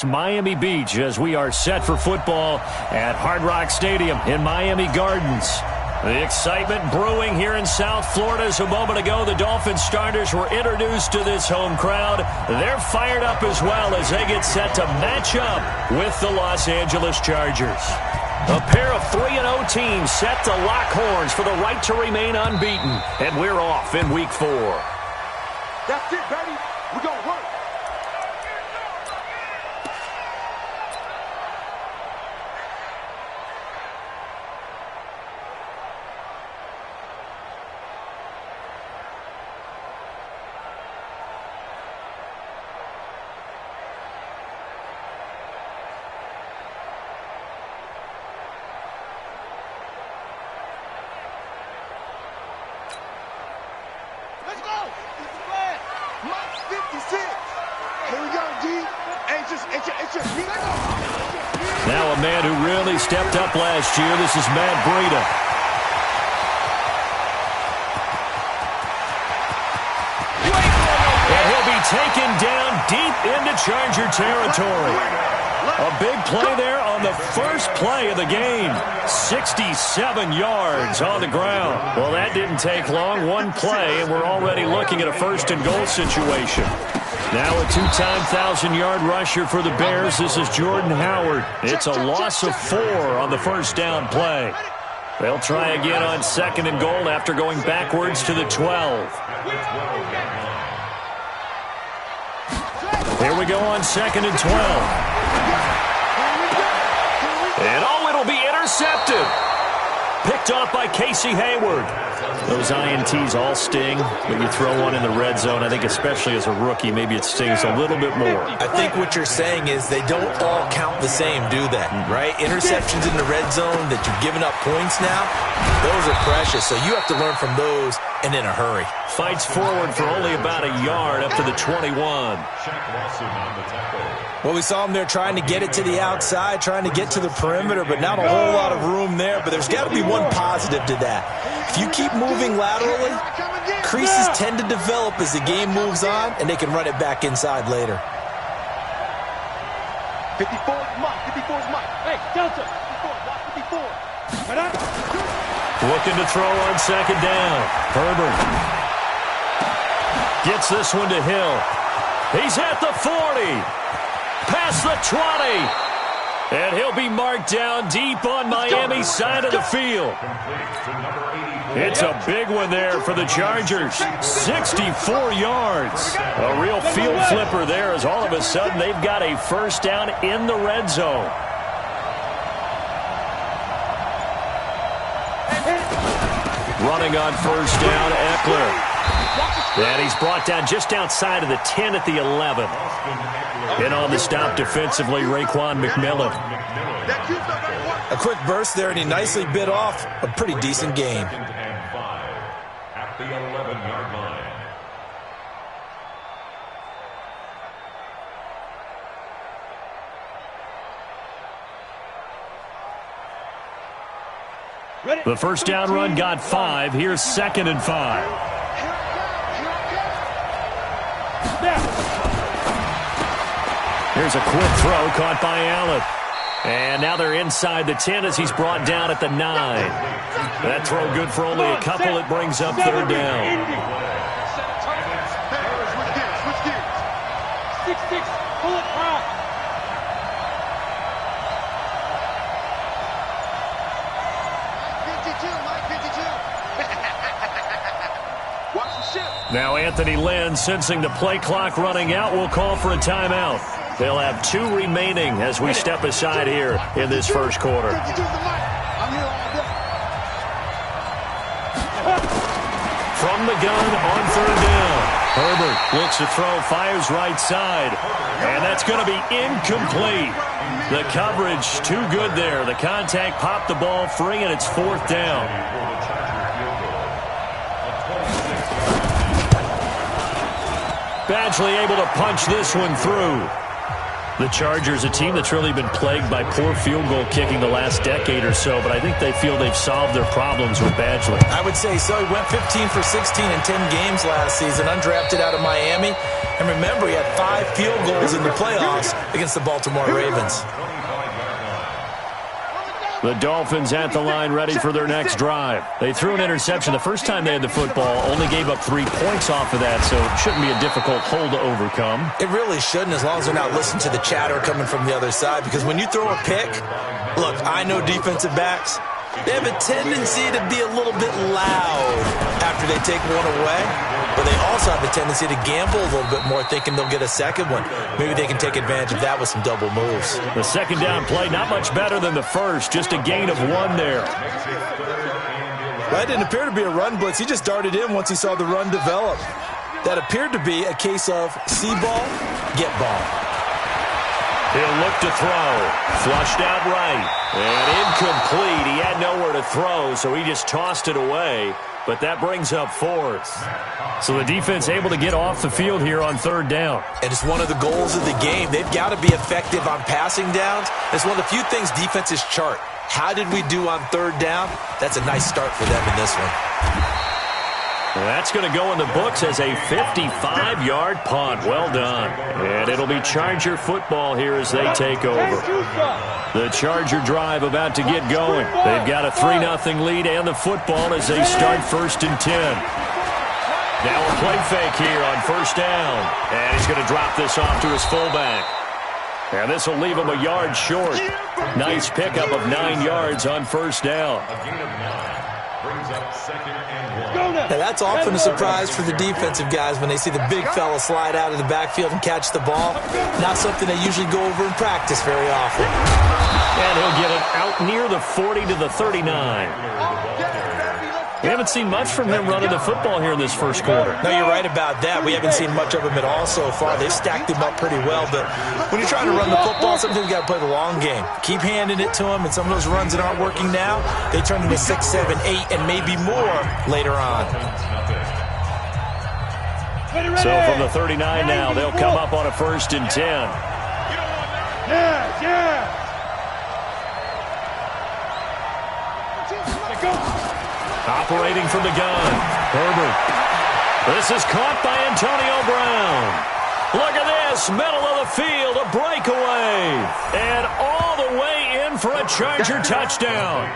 Miami Beach as we are set for football at Hard Rock Stadium in Miami Gardens. The excitement brewing here in South Florida as a moment ago the Dolphins starters were introduced to this home crowd. They're fired up as well as they get set to match up with the Los Angeles Chargers. A pair of 3-0 teams set to lock horns for the right to remain unbeaten. And we're off in Week 4. That's it, baby. We're going to work. Let's go! Mike 56. Here we go, G. Now a man who really stepped up last year. This is Matt Breida. And he'll be taken down deep into Charger territory. A big play there on the first play of the game. 67 yards on the ground. Well, that didn't take long. One play, and we're already looking at a first-and-goal situation. Now a two-time 1,000-yard rusher for the Bears. This is Jordan Howard. It's a loss of 4 on the first down play. They'll try again on second and goal after going backwards to the 12. Here we go on second and 12. And it'll be intercepted. Picked off by Casey Hayward. Those INTs all sting, but you throw one in the red zone, I think especially as a rookie, maybe it stings a little bit more. I think what you're saying is they don't all count the same, do they? Right? Interceptions in the red zone that you've given up points now, those are precious, so you have to learn from those and in a hurry. Fights forward for only about a yard up to the 21. Well, we saw him there trying to get it to the outside, trying to get to the perimeter, but not a whole lot of room there. But there's got to be one positive to that. If you keep moving laterally, creases tend to develop as the game moves on, and they can run it back inside later. 54 is Mike. 54 is Mike. Hey, Delta. 54. Watch 54. Looking to throw on second down. Herbert gets this one to Hill. He's at the 40. Past the 20. And he'll be marked down deep on Miami's side of the field. It's a big one there for the Chargers. 64 yards. A real field flipper there as all of a sudden they've got a first down in the red zone. Running on first down, Eckler. And he's brought down just outside of the 10 at the 11. In on the stop defensively, Raekwon McMillan. A quick burst there, and he nicely bit off a pretty decent gain. At the 11-yard line. The first down run got 5. Here's second and 5. Here's a quick throw caught by Allen. And now they're inside the 10 as he's brought down at the 9. That throw good for only a couple. It brings up third down. 6-6, pull it high. Now Anthony Lynn, sensing the play clock running out, will call for a timeout. They'll have 2 remaining as we step aside here in this first quarter. From the gun on third down. Herbert looks to throw, fires right side. And that's going to be incomplete. The coverage too good there. The contact popped the ball free, and it's fourth down. Badgley able to punch this one through. The Chargers, a team that's really been plagued by poor field goal kicking the last decade or so, but I think they feel they've solved their problems with Badgley. I would say so. He went 15 for 16 in 10 games last season, undrafted out of Miami. And remember, he had 5 field goals in the playoffs against the Baltimore Ravens. The Dolphins at the line ready for their next drive. They threw an interception the first time they had the football, only gave up 3 points off of that, so it shouldn't be a difficult hole to overcome. It really shouldn't, as long as they're not listening to the chatter coming from the other side, because when you throw a pick, look, I know defensive backs, they have a tendency to be a little bit loud after they take one away, but they also have a tendency to gamble a little bit more, thinking they'll get a second one. Maybe they can take advantage of that with some double moves. The second down play, not much better than the first, just a gain of 1 there. That didn't appear to be a run blitz. He just darted in once he saw the run develop. That appeared to be a case of see ball, get ball. He'll look to throw. Flushed out right. And incomplete. He had nowhere to throw, so he just tossed it away. But that brings up 4th. So the defense able to get off the field here on 3rd down. And it's one of the goals of the game. They've got to be effective on passing downs. It's one of the few things defenses chart. How did we do on 3rd down? That's a nice start for them in this one. Well, that's going to go in the books as a 55-yard punt. Well done. And it'll be Charger football here as they take over. The Charger drive about to get going. They've got a 3-0 lead and the football as they start 1st and 10. Now a play fake here on 1st down. And he's going to drop this off to his fullback. And this will leave him a yard short. Nice pickup of 9 yards on 1st down. Now that's often a surprise for the defensive guys when they see the big fella slide out of the backfield and catch the ball. Not something they usually go over in practice very often. And he'll get it out near the 40 to the 39. We haven't seen much from him running the football here in this first quarter. No, you're right about that. We haven't seen much of him at all so far. They've stacked him up pretty well, but when you're trying to run the football, sometimes you got to play the long game. Keep handing it to him, and some of those runs that aren't working now, they turn into 6, 7, 8, and maybe more later on. So from the 39 now, they'll come up on a 1st and 10. Yeah. Operating from the gun, Herbert. This is caught by Antonio Brown. Look at this, middle of the field, a breakaway. And all the way in for a Charger touchdown.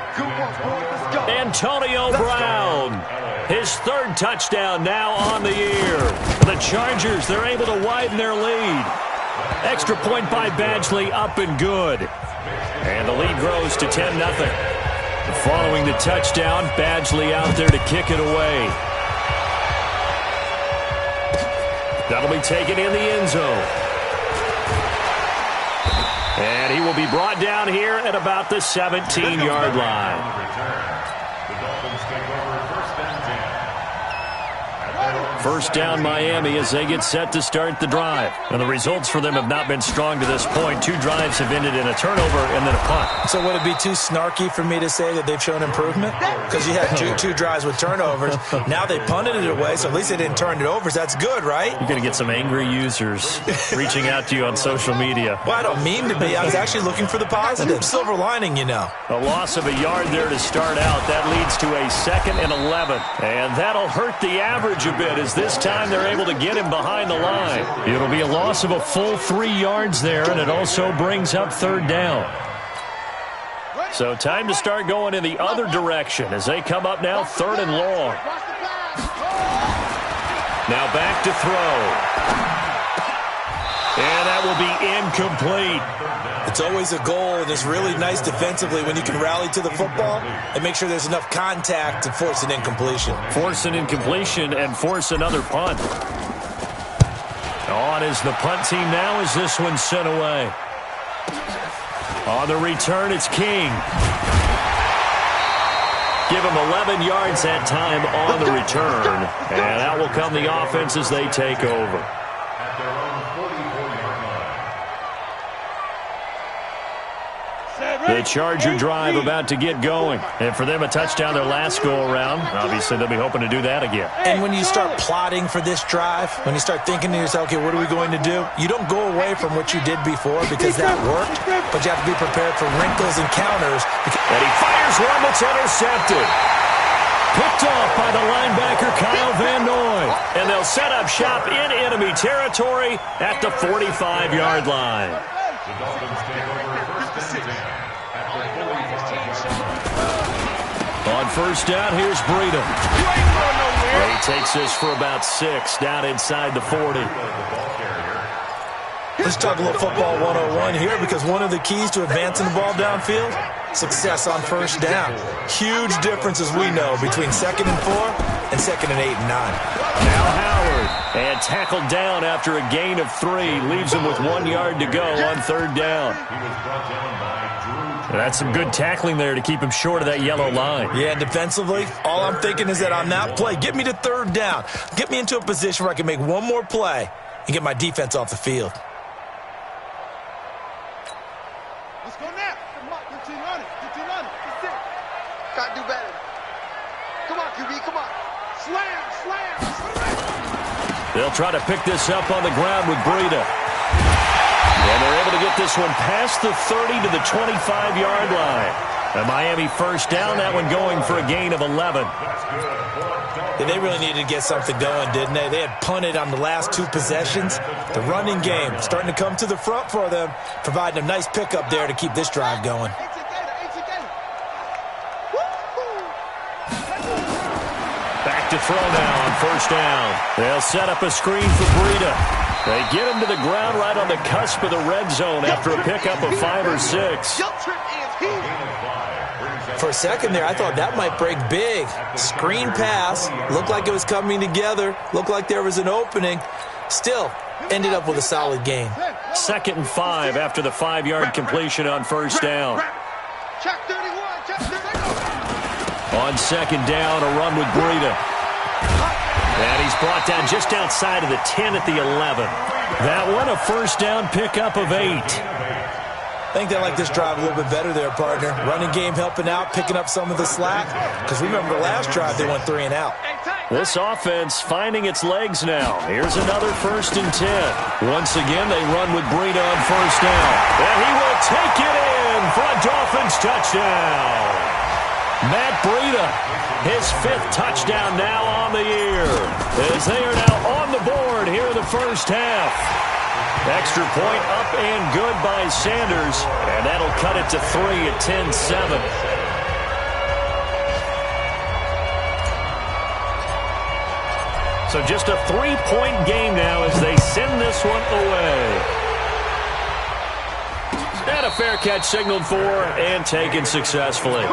Antonio Brown, his 3rd touchdown now on the year. The Chargers, they're able to widen their lead. Extra point by Badgley, up and good. And the lead grows to 10-0. Following the touchdown, Badgley out there to kick it away. That'll be taken in the end zone. And he will be brought down here at about the 17-yard line. First down Miami as they get set to start the drive. And the results for them have not been strong to this point. 2 drives have ended in a turnover and then a punt. So would it be too snarky for me to say that they've shown improvement? Because you had two drives with turnovers. Now they punted it away, so at least they didn't turn it over. So that's good, right? You're going to get some angry users reaching out to you on social media. Well, I don't mean to be. I was actually looking for the positive. Silver lining, you know. A loss of a yard there to start out. That leads to a 2nd and 11. And that'll hurt the average a bit as this time they're able to get him behind the line. It'll be a loss of a full 3 yards there, and it also brings up 3rd down. So time to start going in the other direction as they come up now 3rd and long. Now back to throw. And that will be incomplete. It's always a goal, and it's really nice defensively when you can rally to the football and make sure there's enough contact to force an incompletion. Force an incompletion and force another punt. On is the punt team now as this one's sent away. On the return, it's King. Give him 11 yards that time on the return. And out will come the offense as they take over. The Charger drive about to get going. And for them, a touchdown their last go-around. Obviously, they'll be hoping to do that again. And when you start plotting for this drive, when you start thinking to yourself, okay, what are we going to do? You don't go away from what you did before because that worked, but you have to be prepared for wrinkles and counters. And he fires one that's intercepted. Picked off by the linebacker, Kyle Van Noy. And they'll set up shop in enemy territory at the 45-yard line. The Dolphins take over first and 10 at the 45-yard line. On first down, here's Breida. He takes this for about 6 down inside the 40. Let's talk a little football 101 here because one of the keys to advancing the ball downfield, success on first down. Huge difference, as we know, between 2nd and 4 and 2nd and 8 and 9. Now Howard, and tackled down after a gain of 3. Leaves him with 1 yard to go on third down. He was brought down by Drew. That's some good tackling there to keep him short of that yellow line. Yeah, and defensively, all I'm thinking is that on that play, get me to third down. Get me into a position where I can make one more play and get my defense off the field. Let's go now. Come on, continue on it. Continue on it. That's it. Gotta do better. Come on, QB, come on. Slam, slam, slam. They'll try to pick this up on the ground with Breida. And they're able to get this one past the 30 to the 25-yard line. A Miami first down, that one going for a gain of 11. Yeah, they really needed to get something going, didn't they? They had punted on the last 2 possessions. The running game starting to come to the front for them, providing a nice pickup there to keep this drive going. Back to throw now on first down. They'll set up a screen for Breida. They get him to the ground right on the cusp of the red zone after a pickup of 5 or 6. For a second there, I thought that might break big. Screen pass. Looked like it was coming together. Looked like there was an opening. Still, ended up with a solid gain. 2nd and 5 after the 5-yard completion on first down. On second down, a run with Breida. And he's brought down just outside of the 10 at the 11. That one, a first down pickup of 8. I think they like this drive a little bit better there, partner. Running game helping out, picking up some of the slack. Because remember the last drive, they went 3 and out. This offense finding its legs now. Here's another 1st and 10. Once again, they run with Breida on first down. And he will take it in for a Dolphins touchdown. Matt Breida, his 5th touchdown now on the year, as they are now on the board here in the first half. Extra point up and good by Sanders, and that'll cut it to 3 at 10-7. So just a 3-point game now as they send this one away. And a fair catch signaled for and taken successfully.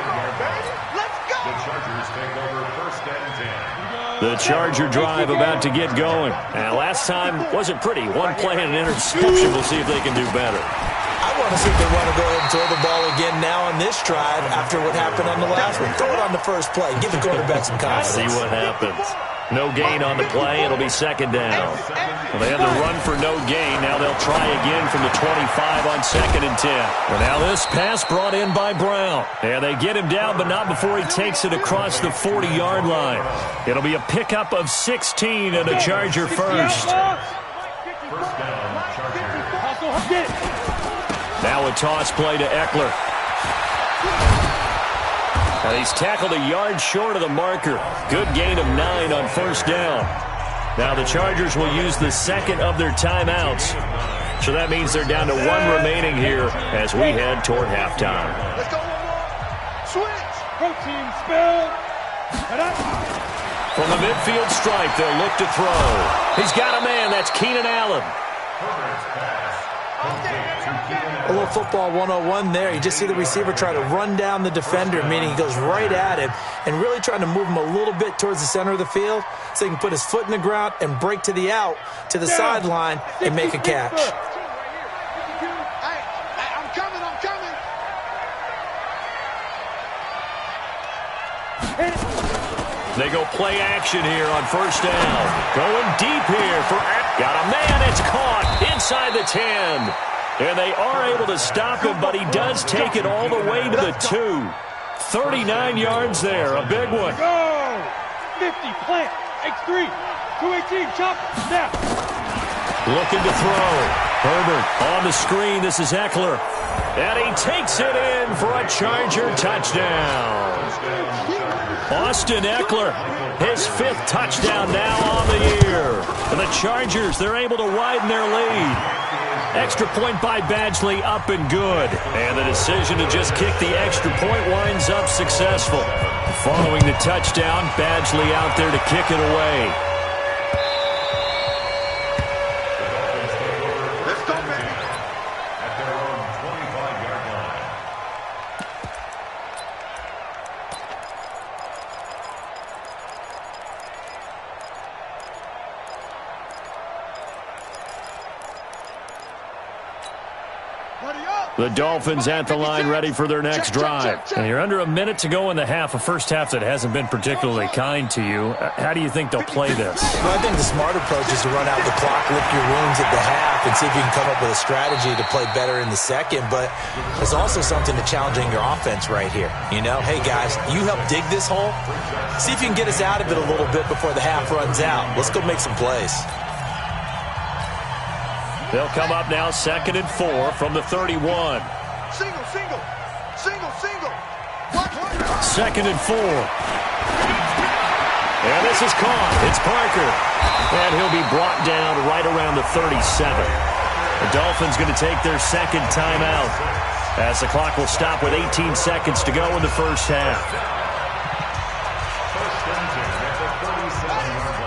The Charger drive about to get going. And last time wasn't pretty. 1 play and an interception. We'll see if they can do better. I want to see if they want to go ahead and throw the ball again now on this drive after what happened on the last one. Throw it on the first play. Give the quarterback some confidence. See what happens. No gain on the play. It'll be second down. Well, they had the run for no gain. Now they'll try again from the 25 on 2nd and 10. Well, now this pass brought in by Brown. And they get him down, but not before he takes it across the 40-yard line. It'll be a pickup of 16 and a Charger first. First down, Charger. Now a toss play to Eckler. And he's tackled a yard short of the marker. Good gain of 9 on first down. Now the Chargers will use the 2nd of their timeouts. So that means they're down to 1 remaining here as we head toward halftime. Let's go one more. Switch. Protein spill. From the midfield stripe, they'll look to throw. He's got a man. That's Keenan Allen. A little football 101 there. You just see the receiver try to run down the defender, meaning he goes right at him and really trying to move him a little bit towards the center of the field so he can put his foot in the ground and break to the out, to the sideline, and make a catch. I'm coming. They go play action here on first down. Going deep here for... Got a man. It's caught inside the 10. And they are able to stop him, but he does take it all the way to the 2. 39 yards there, a big one. Go! 50, plant, X3, 218, chop, snap. Looking to throw. Herbert on the screen. This is Eckler. And he takes it in for a Charger touchdown. Austin Eckler, his 5th touchdown now on the year. And the Chargers, they're able to widen their lead. Extra point by Badgley, up and good. And the decision to just kick the extra point winds up successful. Following the touchdown, Badgley out there to kick it away. Let's go, baby. At their own 25-yard line. Buddy up. The Dolphins at the line ready for their next drive. And you're under a minute to go in the half, a first half that hasn't been particularly kind to you. How do you think they'll play this? Well, I think the smart approach is to run out the clock, lick your wounds at the half, and see if you can come up with a strategy to play better in the second. But there's also something to challenging your offense right here. You know, hey, guys, you help dig this hole. See if you can get us out of it a little bit before the half runs out. Let's go make some plays. They'll come up now 2nd and 4 from the 31. Single, single, single, single. 2nd and 4. And this is caught. It's Parker. And he'll be brought down right around the 37. The Dolphins going to take their 2nd timeout as the clock will stop with 18 seconds to go in the first half.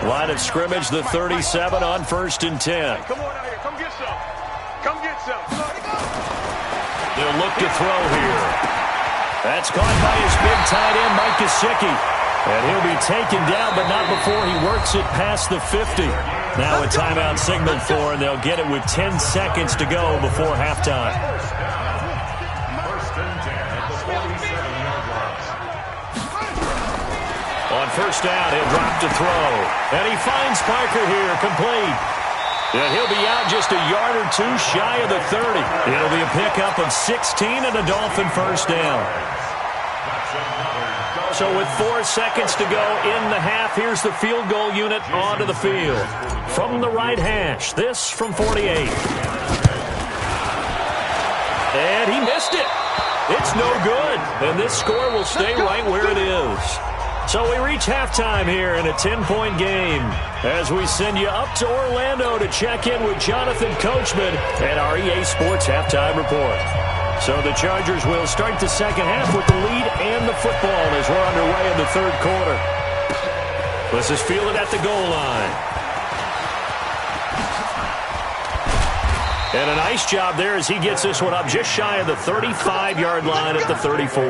Line of scrimmage, the 37 on 1st and 10. Come on out here. Come get some. Come get some. They'll look to throw here. That's caught by his big tight end, Mike Gesicki. And he'll be taken down, but not before he works it past the 50. Now a timeout signaled for, and they'll get it with 10 seconds to go before halftime. 1st and 10 at the 47-yard line. On 1st down, he'll drop to throw. And he finds Parker here, complete. And he'll be out just a yard or 2 shy of the 30. It'll be a pickup of 16 and a Dolphin 1st down. So with 4 seconds to go in the half, here's the field goal unit onto the field. From the right hash, this from 48. And he missed it. It's no good. And this score will stay right where it is. So we reach halftime here in a 10-point game as we send you up to Orlando to check in with Jonathan Coachman and our EA Sports Halftime Report. So the Chargers will start the second half with the lead and the football as we're underway in the 3rd quarter. This is fielded at the goal line. And a nice job there as he gets this one up just shy of the 35-yard line at the 34.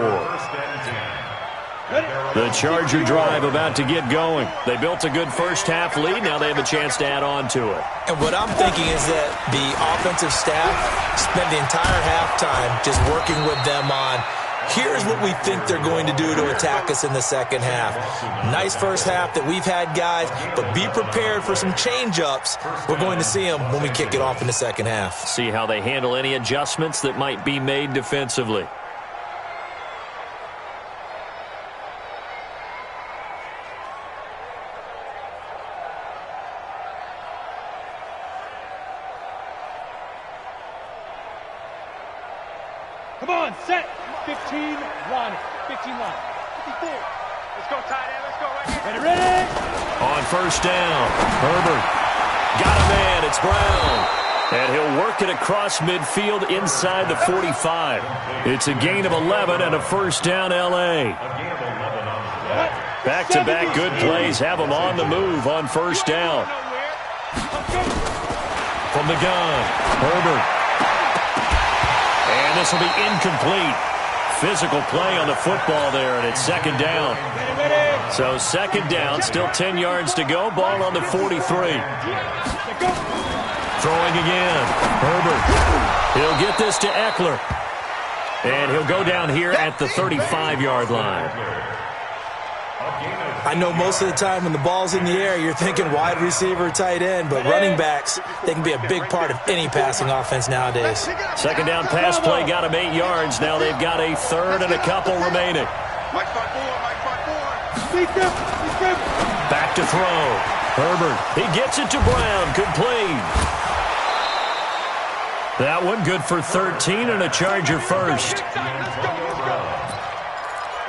The Charger drive about to get going. They built a good first half lead. Now they have a chance to add on to it. And what I'm thinking is that the offensive staff spent the entire halftime just working with them on, here's what we think they're going to do to attack us in the second half. Nice first half that we've had, guys, but be prepared for some change-ups. We're going to see them when we kick it off in the second half. See how they handle any adjustments that might be made defensively. Come on, set. 15, line it. 15 line. 54. Let's go, tight end. Let's go right here. Ready? On 1st down, Herbert got a man. It's Brown. And he'll work it across midfield inside the 45. It's a gain of 11 and a 1st down, L.A. Back-to-back good plays have them on the move on 1st down. From the gun, Herbert. And this will be incomplete. Physical play on the football there, and it's 2nd down. So 2nd down, still 10 yards to go. Ball on the 43. Throwing again. Herbert. He'll get this to Eckler. And he'll go down here at the 35-yard line. I know most of the time when the ball's in the air, you're thinking wide receiver, tight end, but running backs, they can be a big part of any passing offense nowadays. Second down pass play got him 8 yards. Now they've got a third and a couple remaining. Back to throw. Herbert, he gets it to Brown. Complete. That one good for 13 and a Charger first.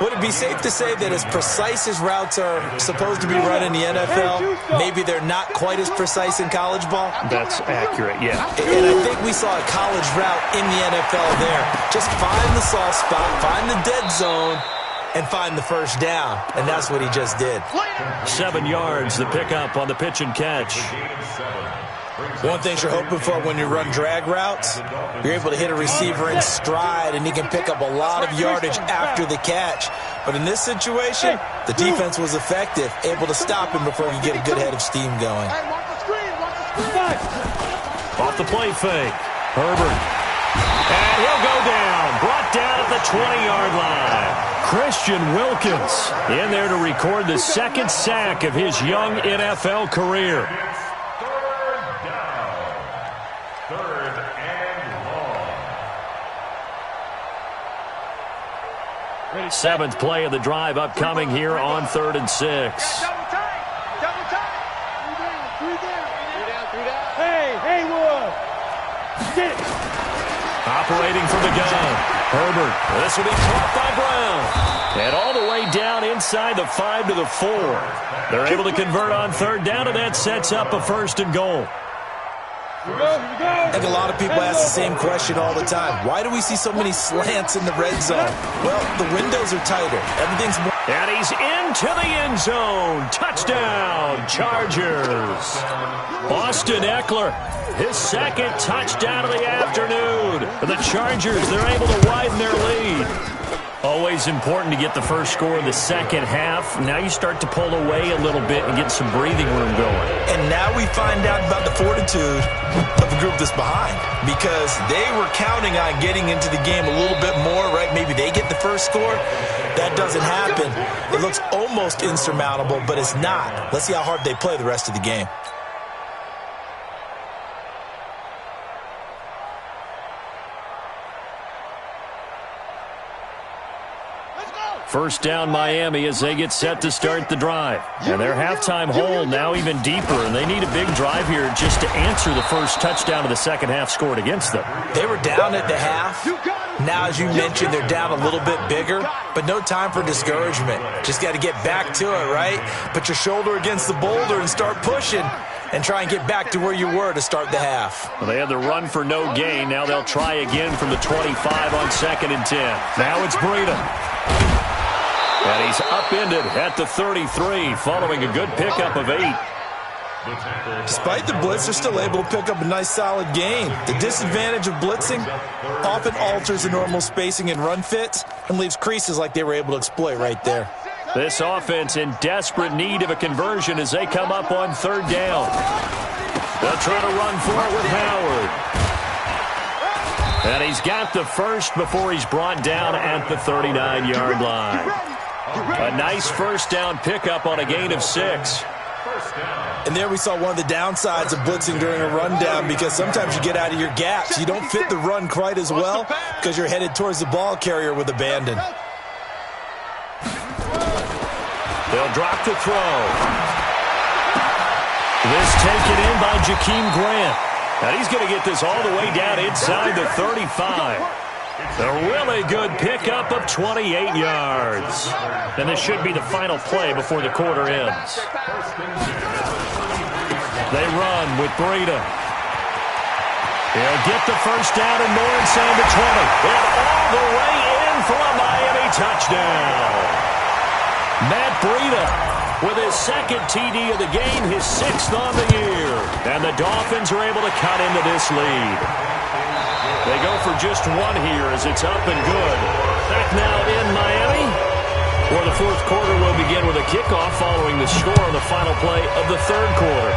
Would it be safe to say that as precise as routes are supposed to be run in the NFL, maybe they're not quite as precise in college ball? That's accurate, yeah. And I think we saw a college route in the NFL there. Just find the soft spot, find the dead zone, and find the first down. And that's what he just did. 7 yards, the pickup on the pitch and catch. One thing you're hoping for when you run drag routes, you're able to hit a receiver in stride, and he can pick up a lot of yardage after the catch. But in this situation, the defense was effective, able to stop him before he could get a good head of steam going. Off the play fake. Herbert. And he'll go down. Brought down at the 20-yard line. Christian Wilkins in there to record the second sack of his young NFL career. Seventh play of the drive upcoming here on 3rd and 6. Double tight. 3 down. Hey, Haywood. Get it. Operating from the gun. Herbert. This will be caught by Brown. And all the way down inside the 5 to the 4. They're able to convert on 3rd down, and that sets up a 1st and goal. I think a lot of people ask the same question all the time. Why do we see so many slants in the red zone? Well, the windows are tighter. Everything's more... And he's into the end zone. Touchdown, Chargers. Austin Eckler, his second touchdown of the afternoon. For the Chargers, they're able to widen their lead. Always important to get the first score in the second half. Now you start to pull away a little bit and get some breathing room going. And now we find out about the fortitude of the group that's behind, because they were counting on getting into the game a little bit more, right? Maybe they get the first score. That doesn't happen. It looks almost insurmountable, but it's not. Let's see how hard they play the rest of the game. First down Miami as they get set to start the drive. And their halftime hole now even deeper, and they need a big drive here just to answer the first touchdown of the second half scored against them. They were down at the half. Now, as you mentioned, they're down a little bit bigger, but no time for discouragement. Just got to get back to it, right? Put your shoulder against the boulder and start pushing and try and get back to where you were to start the half. Well, they had the run for no gain. Now they'll try again from the 25 on 2nd and 10. Now it's Breida. And he's upended at the 33 following a good pickup of 8. Despite the blitz, they're still able to pick up a nice solid gain. The disadvantage of blitzing often alters the normal spacing and run fits and leaves creases like they were able to exploit right there. This offense in desperate need of a conversion as they come up on 3rd down. They'll try to run for it with Howard. And he's got the first before he's brought down at the 39-yard line. A nice first down pickup on a gain of 6. And there we saw one of the downsides of blitzing during a rundown, because sometimes you get out of your gaps. You don't fit the run quite as well because you're headed towards the ball carrier with abandon. They'll drop the throw. This taken in by Jakeem Grant. And he's going to get this all the way down inside the 35. A really good pickup of 28 yards. And this should be the final play before the quarter ends. They run with Breida. He'll get the first down and more inside the 20. And all the way in for a Miami touchdown. Matt Breida with his second TD of the game, his 6th on the year. And the Dolphins are able to cut into this lead. They go for just one here as it's up and good. Back now in Miami, where the 4th quarter will begin with a kickoff following the score on the final play of the 3rd quarter.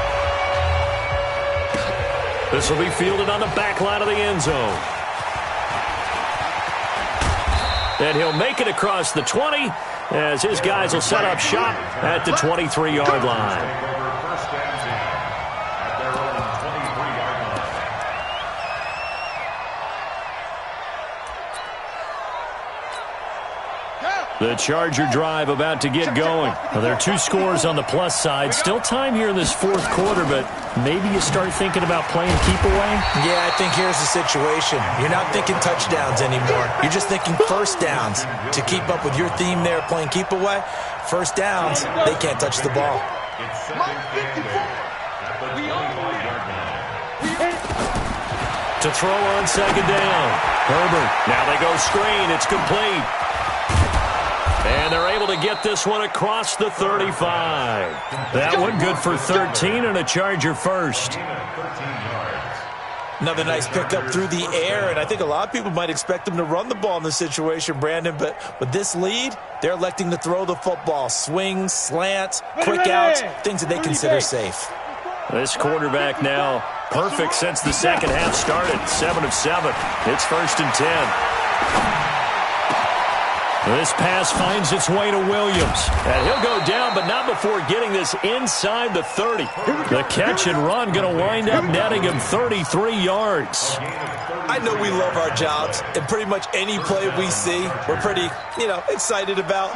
This will be fielded on the back line of the end zone. And he'll make it across the 20 as his guys will set up shop at the 23-yard line. The Charger drive about to get going. Well, there are 2 scores on the plus side. Still time here in this fourth quarter, but maybe you start thinking about playing keep away? Yeah, I think here's the situation. You're not thinking touchdowns anymore. You're just thinking first downs. To keep up with your theme there, playing keep away, first downs, they can't touch the ball. To throw on second down. Herbert. Now they go screen. It's complete. And they're able to get this one across the 35. That one good for 13 and a Charger first. Another nice pickup through the air, and I think a lot of people might expect them to run the ball in this situation, Brandon, but with this lead, they're electing to throw the football. Swings, slants, quick outs, things that they consider safe. This quarterback now perfect since the second half started. 7 of 7. It's 1st and 10. This pass finds its way to Williams. And he'll go down, but not before getting this inside the 30. The catch and run going to wind up netting him 33 yards. I know we love our jobs, and pretty much any play we see, we're pretty, excited about.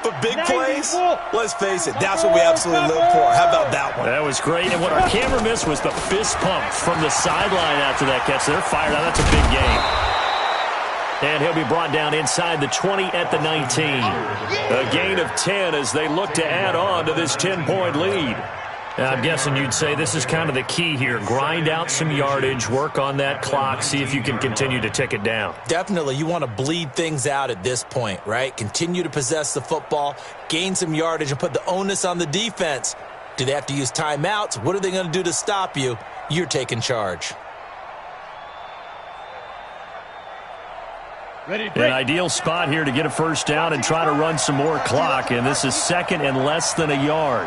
But big plays, let's face it, that's what we absolutely live for. How about that one? That was great, and what our camera missed was the fist pump from the sideline after that catch. They're fired out. That's a big game. And he'll be brought down inside the 20 at the 19. A gain of 10 as they look to add on to this 10-point lead. I'm guessing you'd say this is kind of the key here. Grind out some yardage, work on that clock, see if you can continue to tick it down. Definitely. You want to bleed things out at this point, right? Continue to possess the football, gain some yardage, and put the onus on the defense. Do they have to use timeouts? What are they going to do to stop you? You're taking charge. An ideal spot here to get a first down and try to run some more clock, and this is 2nd and less than a yard.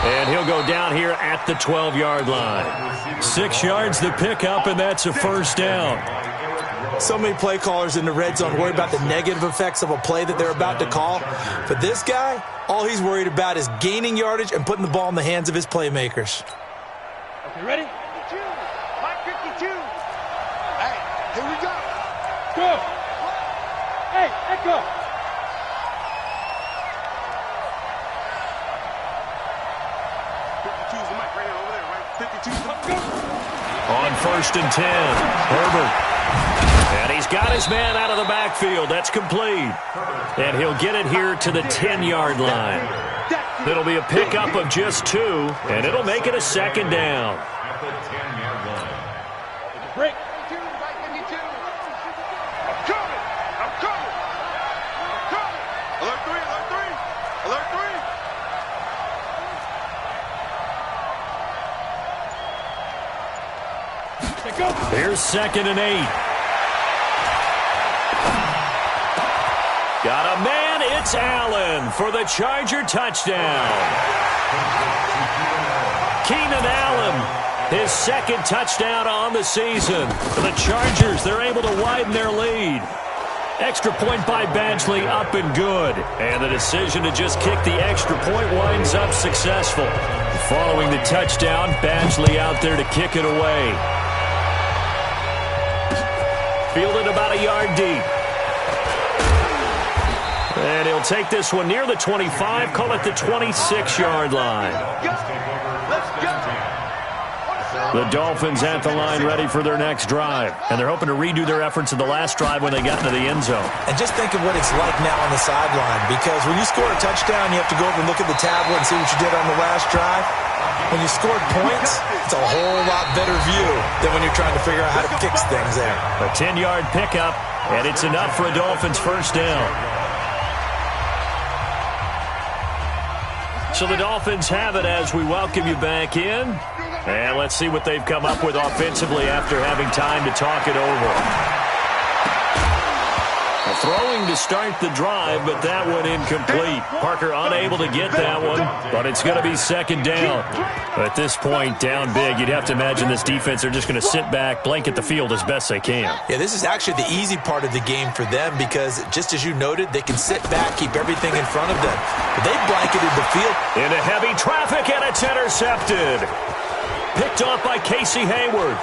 And he'll go down here at the 12-yard line. 6 yards the pickup, and that's a first down. So many play callers in the red zone worry about the negative effects of a play that they're about to call. For this guy, all he's worried about is gaining yardage and putting the ball in the hands of his playmakers. Okay, ready? 52. Mike 52. Hey, here we go. Go. Hey, echo. 52 is the mic right over there, right? 52 is the mic. Go. On 1st and 10, Herbert. And he's got his man out of the backfield. That's complete. And he'll get it here to the 10-yard line. It'll be a pickup of just 2, and it'll make it a 2nd down. At the 10-yard line. Break. 52, right 52. I'm coming. I'm coming. I'm coming. Alert 3, alert 3. Alert 3. Go. Here's 2nd and 8. Got a man. It's Allen for the Charger touchdown. Keenan Allen, his 2nd touchdown on the season. For the Chargers, they're able to widen their lead. Extra point by Badgley, up and good. And the decision to just kick the extra point winds up successful. Following the touchdown, Badgley out there to kick it away. Fielded about a yard deep. And he'll take this one near the 25, call it the 26-yard line. The Dolphins at the line ready for their next drive. And they're hoping to redo their efforts in the last drive when they got into the end zone. And just think of what it's like now on the sideline, because when you score a touchdown, you have to go over and look at the tablet and see what you did on the last drive. When you scored points, it's a whole lot better view than when you're trying to figure out how to fix things there. A 10-yard pickup, and it's enough for a Dolphins first down. So the Dolphins have it as we welcome you back in. And let's see what they've come up with offensively after having time to talk it over. A throwing to start the drive, but that one incomplete. Parker unable to get that one, but it's going to be second down. At this point, down big, you'd have to imagine this defense are just going to sit back, blanket the field as best they can. Yeah, this is actually the easy part of the game for them because, just as you noted, they can sit back, keep everything in front of them. But they blanketed the field. Into heavy traffic, and it's intercepted. Picked off by Casey Hayward.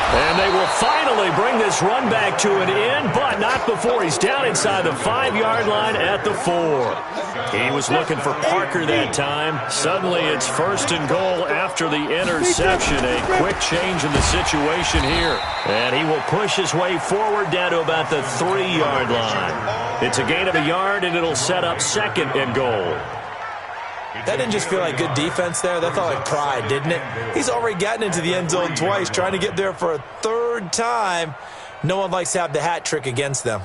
And they will finally bring this run back to an end, but not before he's down inside the 5-yard line at the 4. He was looking for Parker that time. Suddenly it's first and goal after the interception. A quick change in the situation here. And he will push his way forward down to about the 3-yard line. It's a gain of a yard, and it'll set up second and goal. That didn't just feel like good defense there. That felt like pride, didn't it? He's already gotten into the end zone twice, trying to get there for a third time. No one likes to have the hat trick against them.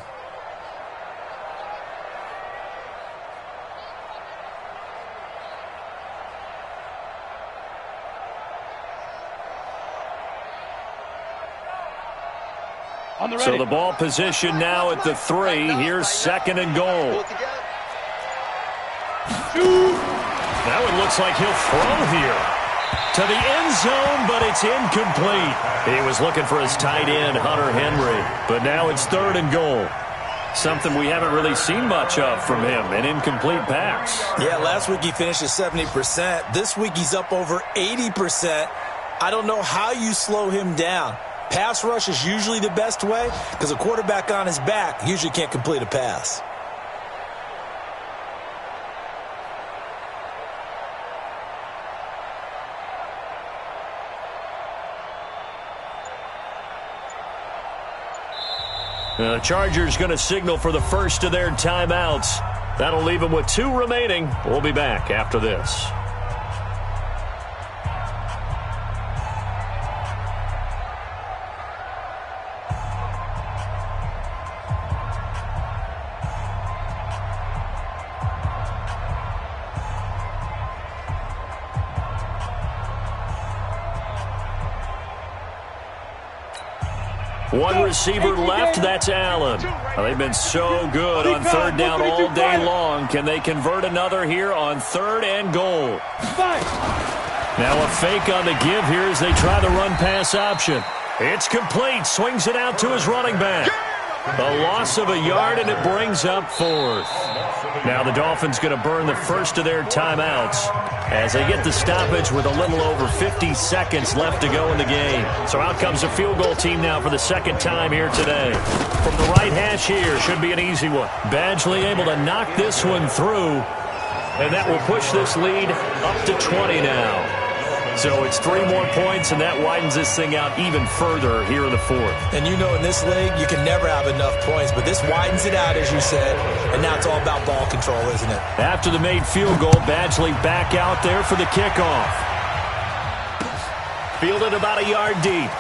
So the ball position now at the 3. Here's second and goal. That one looks like he'll throw here to the end zone, but it's incomplete. He was looking for his tight end, Hunter Henry, but now it's third and goal. Something we haven't really seen much of from him, an incomplete pass. Yeah, last week he finished at 70%. This week he's up over 80%. I don't know how you slow him down. Pass rush is usually the best way because a quarterback on his back usually can't complete a pass. The Chargers going to signal for the first of their timeouts. That'll leave them with 2 remaining. We'll be back after this. One receiver left, that's Allen. They've been so good on third down all day long. Can they convert another here on third and goal? Now a fake on the give here as they try the run-pass option. It's complete. Swings it out to his running back. A loss of a yard, and it brings up fourth. Now the Dolphins going to burn the first of their timeouts as they get the stoppage with a little over 50 seconds left to go in the game. So out comes the field goal team now for the second time here today. From the right hash here, should be an easy one. Badgley able to knock this one through, and that will push this lead up to 20 now. So it's 3 more points, and that widens this thing out even further here in the fourth. And you know in this league, you can never have enough points, but this widens it out, as you said, and now it's all about ball control, isn't it? After the made field goal, Badgley back out there for the kickoff. Fielded about a yard deep.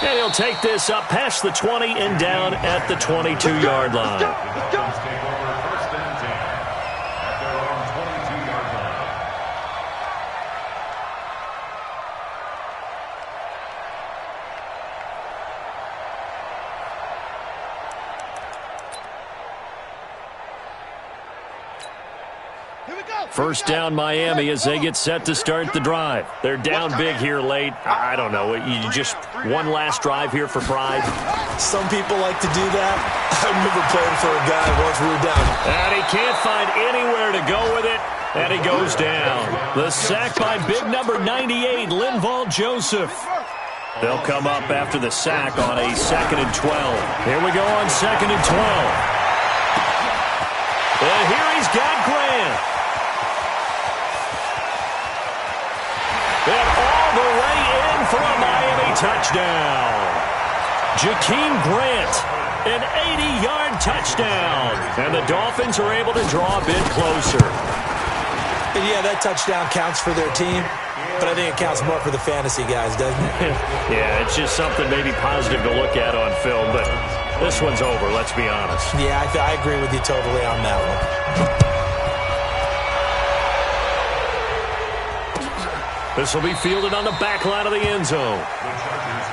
And he'll take this up past the 20 and down at the 22-yard line. First down Miami as they get set to start the drive. They're down big here late. I don't know. You just one last drive here for pride. Some people like to do that. I remember playing for a guy once we were down. And he can't find anywhere to go with it. And he goes down. The sack by big number 98, Linval Joseph. They'll come up after the sack on a 2nd and 12. Here we go on 2nd and 12. And here he's got Grant. And all the way in for a Miami touchdown. Jakeem Grant, an 80-yard touchdown. And the Dolphins are able to draw a bit closer. And yeah, that touchdown counts for their team, but I think it counts more for the fantasy guys, doesn't it? Yeah, it's just something maybe positive to look at on film, but this one's over, let's be honest. Yeah, I agree with you totally on that one. This will be fielded on the back line of the end zone. The Chargers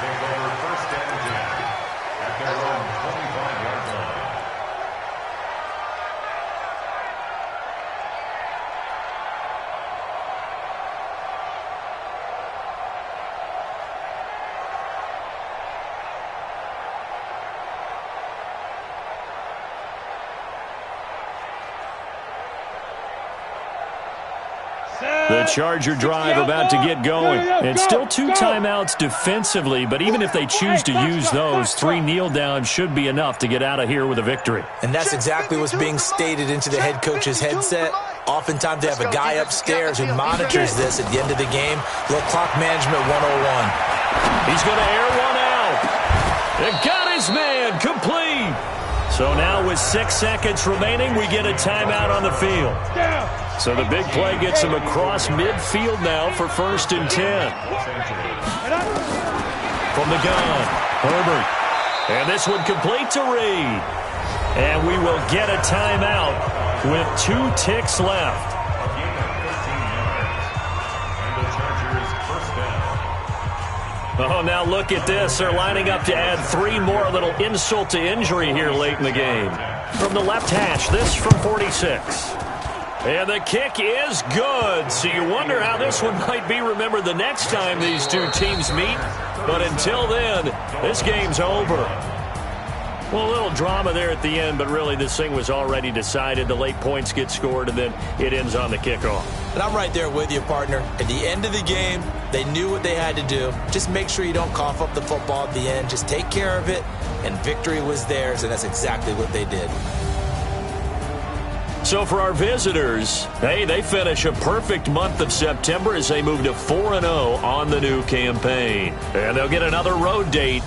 Charger drive about to get going. It's still 2 timeouts defensively, but even if they choose to use those, 3 kneel downs should be enough to get out of here with a victory. And that's exactly what's being stated into the head coach's headset. Oftentimes they have a guy upstairs who monitors this at the end of the game. Little clock management 101. He's going to air one out. And got his man complete. So now with 6 seconds remaining, we get a timeout on the field. So the big play gets him across midfield now for 1st and 10. From the gun, Herbert. And this one complete to Reed. And we will get a timeout with 2 ticks left. Oh, now look at this. They're lining up to add 3 more, a little insult to injury here late in the game. From the left hash, this from 46. And the kick is good. So you wonder how this one might be remembered the next time these 2 teams meet. But until then, this game's over. Well, a little drama there at the end, but really this thing was already decided. The late points get scored, and then it ends on the kickoff. And I'm right there with you, partner. At the end of the game, they knew what they had to do. Just make sure you don't cough up the football at the end. Just take care of it, and victory was theirs, and that's exactly what they did. So for our visitors, hey, they finish a perfect month of September as they move to 4-0 on the new campaign. And they'll get another road date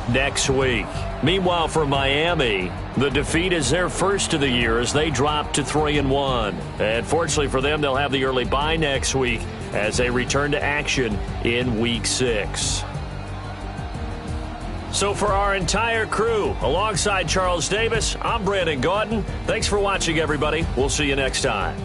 next week. Meanwhile, for Miami, the defeat is their first of the year as they drop to 3-1. And fortunately for them, they'll have the early bye next week as they return to action in Week 6. So for our entire crew, alongside Charles Davis, I'm Brandon Gaudin. Thanks for watching, everybody. We'll see you next time.